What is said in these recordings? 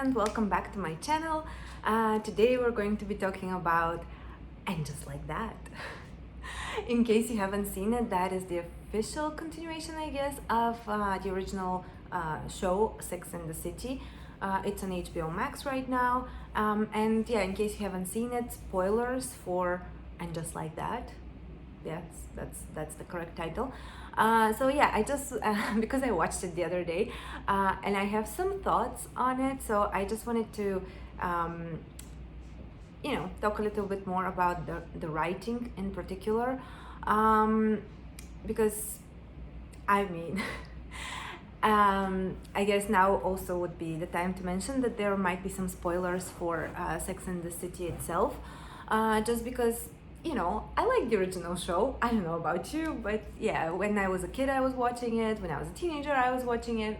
and welcome back to my channel. Today we're going to be talking about And Just Like That. In case you haven't seen it, that is the official continuation, I guess, of the original show Sex and the City. It's on HBO Max right now, and yeah, in case you haven't seen it, spoilers for And Just Like That. Yes, that's the correct title. So yeah, I just because I watched it the other day, and I have some thoughts on it. So I just wanted to, talk a little bit more about the writing in particular, because I mean. I guess now also would be the time to mention that there might be some spoilers for Sex and the City itself, just because I like the original show. I don't know about you, but yeah, when I was a kid, I was watching it. When I was a teenager, I was watching it.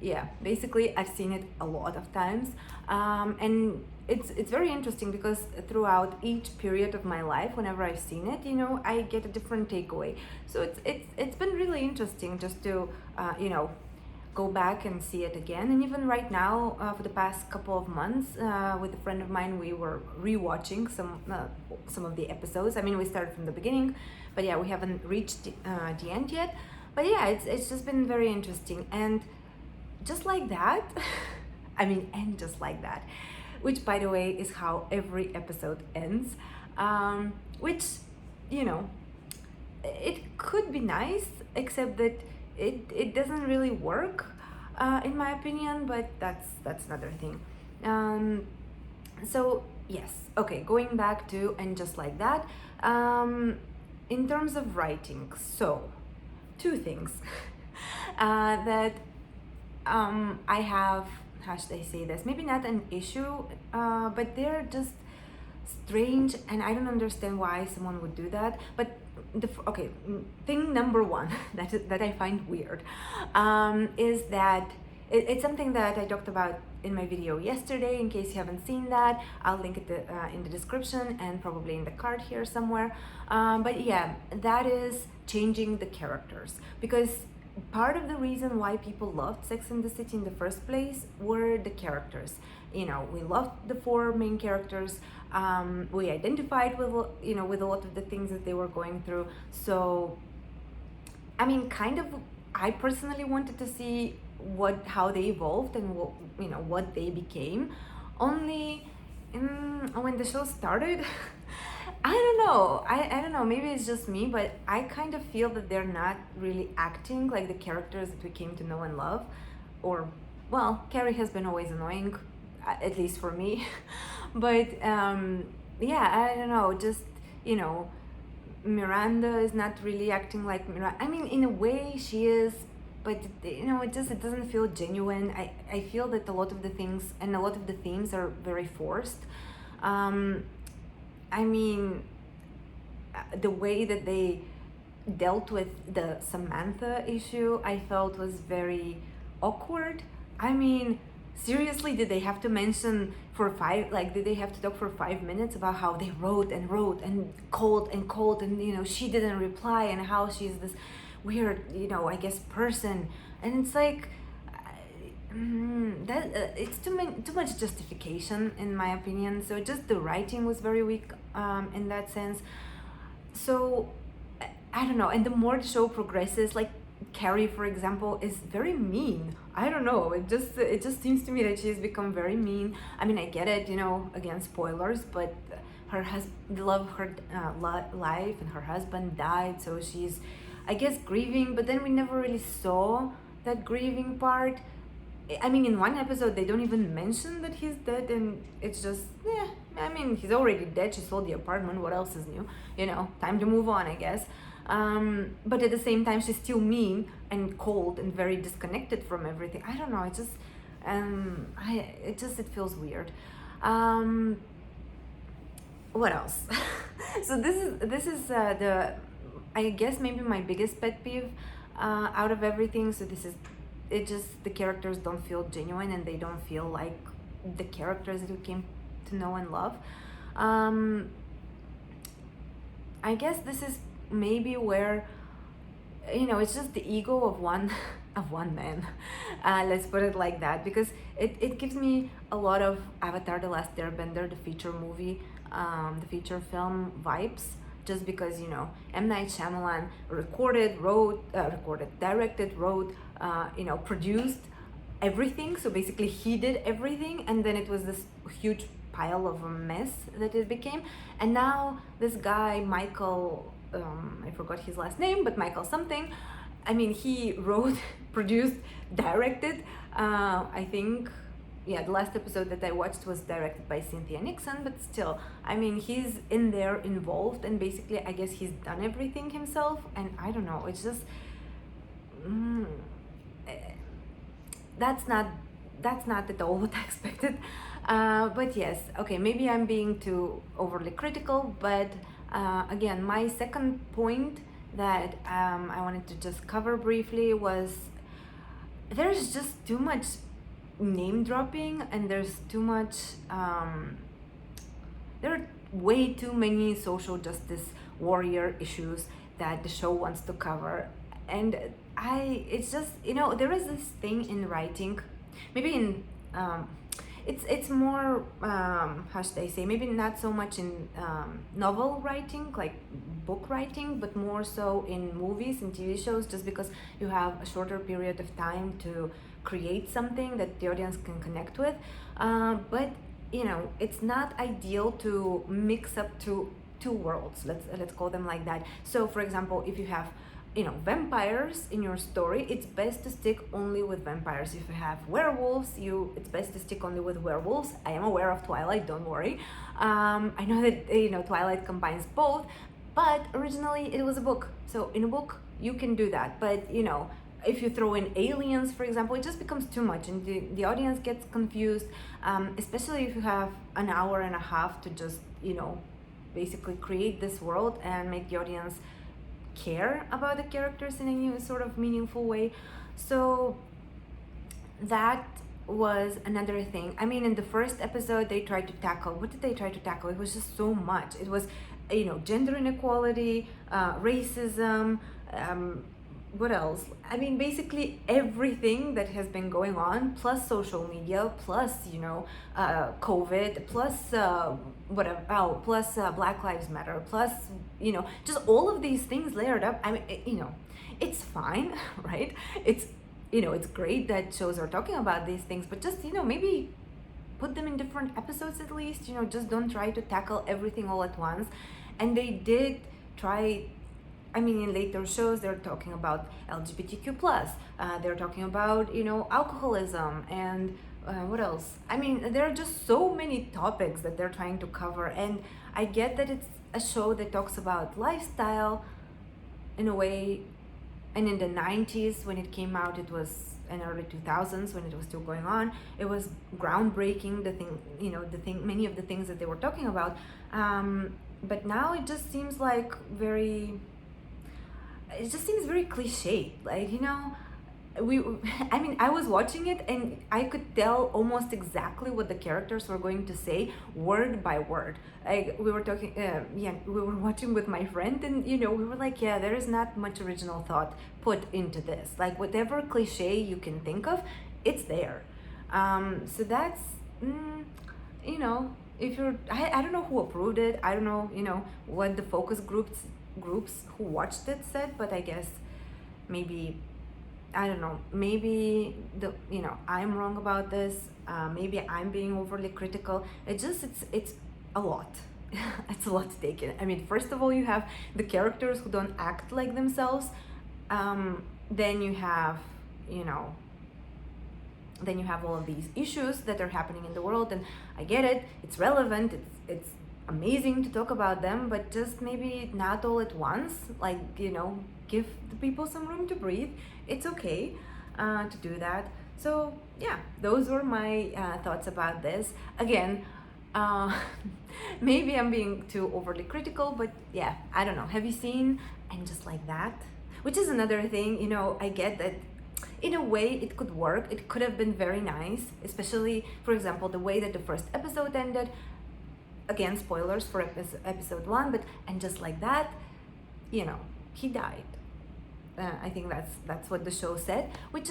Yeah, basically, I've seen it a lot of times, and it's very interesting because throughout each period of my life, whenever I've seen it, I get a different takeaway. So it's been really interesting just to go back and see it again. And even right now, for the past couple of months, with a friend of mine, we were rewatching some of the episodes. I mean, we started from the beginning, but yeah, we haven't reached the end yet. But yeah, it's just been very interesting. And just like that, and just like that, which by the way is how every episode ends, which, it could be nice, except that it doesn't really work, in my opinion, but that's another thing. So yes, okay, going back to And Just Like That, in terms of writing, so two things that I have, how should I say this, maybe not an issue, but they're just strange, and I don't understand why someone would do that. But thing number one that I find weird, is that it's something that I talked about in my video yesterday. In case you haven't seen that, I'll link it in the description and probably in the card here somewhere. But yeah, that is changing the characters, because part of the reason why people loved Sex and the City in the first place were the characters. We loved the four main characters. We identified with with a lot of the things that they were going through. So I personally wanted to see how they evolved and what they became. Only when the show started, I don't know. I don't know. Maybe it's just me, but I kind of feel that they're not really acting like the characters that we came to know and love. Or, well, Carrie has been always annoying, at least for me. But yeah, I don't know. Just Miranda is not really acting like Miranda. In a way, she is, but it doesn't feel genuine. I feel that a lot of the things and a lot of the themes are very forced. The way that they dealt with the Samantha issue, I felt was very awkward. Seriously, did they have to mention did they have to talk for 5 minutes about how they wrote and called and she didn't reply, and how she's this weird, I guess, person. And it's like, it's too much justification, in my opinion. So just the writing was very weak, in that sense. So I don't know. And the more the show progresses, like Carrie, for example, is very mean. I don't know. It just seems to me that she's become very mean. I get it, again, spoilers, but her husband loved her life, and her husband died, so she's, I guess, grieving. But then we never really saw that grieving part. In one episode, they don't even mention that he's dead, and it's just, he's already dead. She sold the apartment. What else is new? Time to move on, I guess. But at the same time, she's still mean and cold and very disconnected from everything. I don't know. It just, it feels weird. What else? So this is I guess maybe my biggest pet peeve out of everything. So the characters don't feel genuine, and they don't feel like the characters that we came to know and love. I guess this is maybe where it's just the ego of one of one man. Let's put it like that, because it gives me a lot of Avatar: The Last Airbender, the feature movie, the feature film vibes. Just because, you know, M. Night Shyamalan directed, wrote, produced everything. So basically, he did everything, and then it was this huge pile of a mess that it became. And now this guy, Michael, I forgot his last name, but Michael something. I mean, he wrote, produced, directed. I think, yeah, the last episode that I watched was directed by Cynthia Nixon, but still, I mean, he's in there involved, and basically, I guess he's done everything himself. And I don't know, it's just, eh, that's not at all what I expected. But yes, okay, maybe I'm being too overly critical, but again, my second point that I wanted to just cover briefly was there's just too much name dropping, and there's too much there are way too many social justice warrior issues that the show wants to cover. And it's just, there is this thing in writing, maybe in it's more, how should I say, maybe not so much in novel writing, like book writing, but more so in movies and TV shows, just because you have a shorter period of time to create something that the audience can connect with. But it's not ideal to mix up two worlds, let's call them like that. So for example, if you have vampires in your story, it's best to stick only with vampires. If you have werewolves, it's best to stick only with werewolves. I am aware of Twilight, don't worry. I know that Twilight combines both, but originally it was a book. So in a book you can do that, but if you throw in aliens, for example, it just becomes too much, and the audience gets confused, especially if you have an hour and a half to just basically create this world and make the audience care about the characters in a new sort of meaningful way. So that was another thing. I mean, in the first episode, they tried to tackle, what did they try to tackle? It was just so much. It was gender inequality, racism, what else? I mean, basically everything that has been going on, plus social media, plus COVID, plus whatever, plus Black Lives Matter, plus just all of these things layered up. I mean, it's fine, right? It's great that shows are talking about these things, but just maybe put them in different episodes at least. Just don't try to tackle everything all at once. And they did try. I mean, in later shows, they're talking about LGBTQ+, they're talking about, alcoholism, and what else? I mean, there are just so many topics that they're trying to cover, and I get that it's a show that talks about lifestyle in a way, and in the 90s when it came out, it was in early 2000s when it was still going on, it was groundbreaking, many of the things that they were talking about, but now it just seems like very cliche. Like, I was watching it and I could tell almost exactly what the characters were going to say word by word. Like, we were talking, we were watching with my friend, and we were like, yeah, there is not much original thought put into this. Like, whatever cliche you can think of, it's there. So that's, if you're, I don't know who approved it. I don't know, what the focus groups who watched it said, but I guess maybe, I don't know, maybe I'm wrong about this, maybe I'm being overly critical. It's a lot. It's a lot to take in. I mean, first of all, you have the characters who don't act like themselves, then you have all of these issues that are happening in the world, and I get it, it's relevant, it's amazing to talk about them, but just maybe not all at once. Like, give the people some room to breathe. It's okay to do that. So yeah, those were my thoughts about this. Again, maybe I'm being too overly critical, but yeah, I don't know. Have you seen And Just Like That? Which is another thing, I get that in a way it could work. It could have been very nice, especially, for example, the way that the first episode ended. Again, spoilers for episode 1, but And Just Like That, he died. I think that's what the show said, which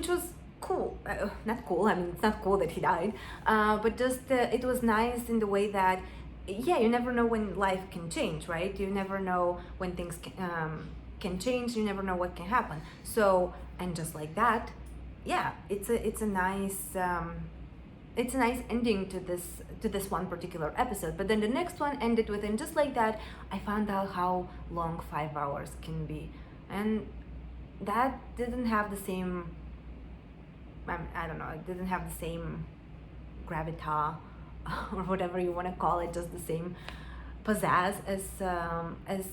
was cool. Not cool. I mean, it's not cool that he died, but just it was nice in the way that, yeah, you never know when life can change, right? You never know when things can change. You never know what can happen. So, and just like that, yeah, it's a nice. It's a nice ending to this one particular episode. But then the next one ended with, and just like that, I found out how long 5 hours can be, and that didn't have the same. I don't know. It didn't have the same gravitas or whatever you want to call it, just the same pizzazz as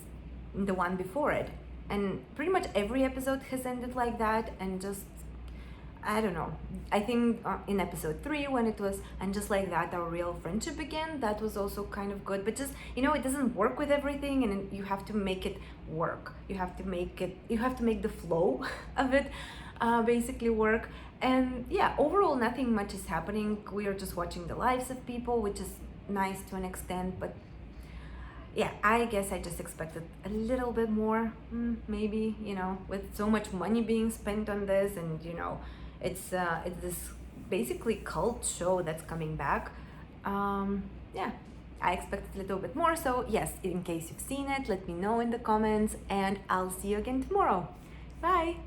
the one before it. And pretty much every episode has ended like that, and just I don't know. I think in episode 3 when it was, and just like that, our real friendship began, that was also kind of good. But just, it doesn't work with everything, and you have to make it work. You have to make the flow of it basically work. And yeah, overall, nothing much is happening. We are just watching the lives of people, which is nice to an extent. But yeah, I guess I just expected a little bit more, maybe, with so much money being spent on this, and it's this basically cult show that's coming back. Yeah, I expected a little bit more. So yes, in case you've seen it, let me know in the comments, and I'll see you again tomorrow. Bye.